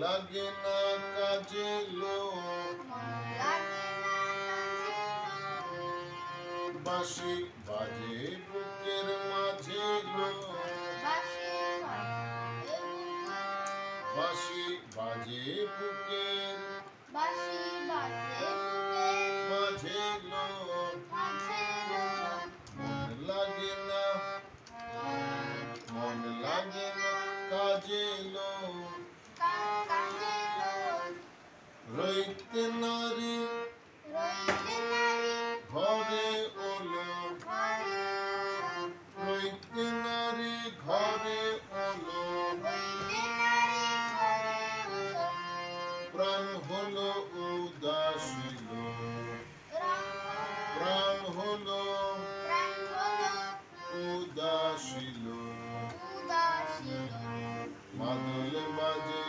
লাগে না কাজে লোক, বাঁশি বাজে বুকের মাঝে লোক, বাঁশি বাজে বুকের মাঝে লোক, মন লাগে না কাজে লোক, রইতে নারী ঘরে ওলো, রইতে নারী ঘরে ওলো, প্রাণ হলো উদাসীন, প্রাণ হলো উদাসীন, মাদল বাজে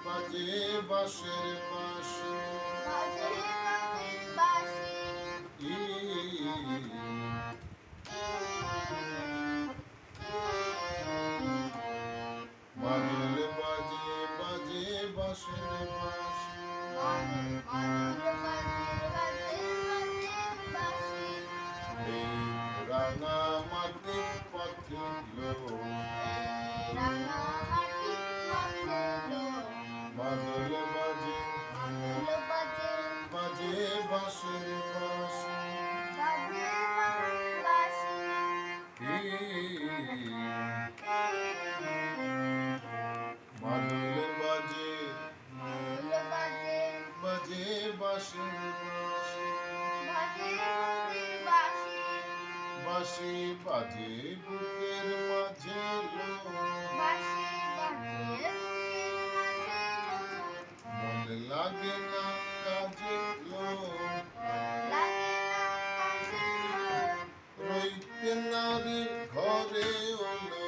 বাজে বাঁশের বাঁশি, মাদল বাজে বাজে বাঁশের বাঁশি, এই রাঙা মাটির পথে লোক, মাদল বাজে বাজে বাঁশের বাঁশি, মাদল বাজে বাজে বাঁশের বাঁশি, বাঁশি বাজে বুকের মাঝে লোক, মন লাগে না কাজে লোক, রইতে নারী ঘরে ওলো,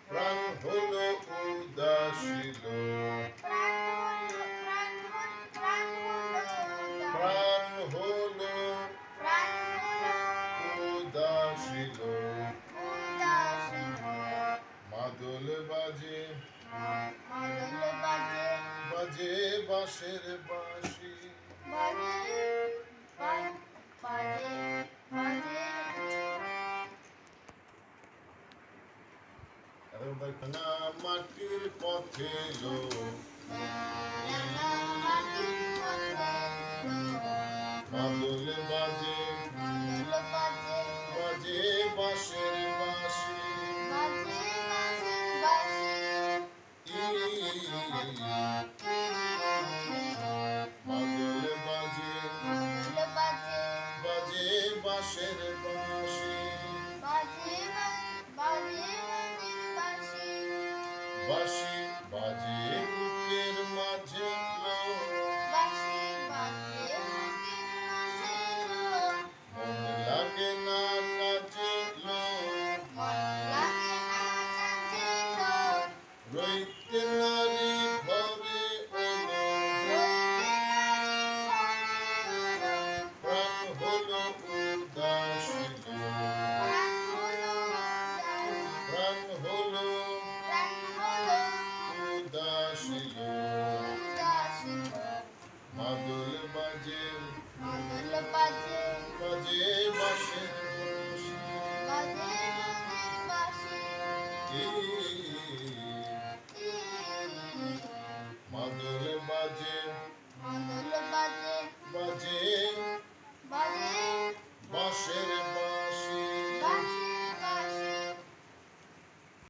প্রাণ হলো উদাসীন, প্রাণ হলো উদাসীন, মাদল বাজে বাজে বাঁশের বাঁশি, রাঙা মাটির পথে লোক, মাদল বাজে বাজে বাঁশের বাঁশি, মাদল বাজে বাজে বাঁশের বাঁশি, বাঁশি বাজে বুকের মাঝে লোক, মন লাগে না কাজে লোক, রইতে নারী ঘরে ওলো, প্রাণ হলো উদাসীন, প্রাণ হলো উদাসীন, মাদল বাজে বাজে বাঁশের বাঁশি, মাদল বাজে বাজে বাঁশের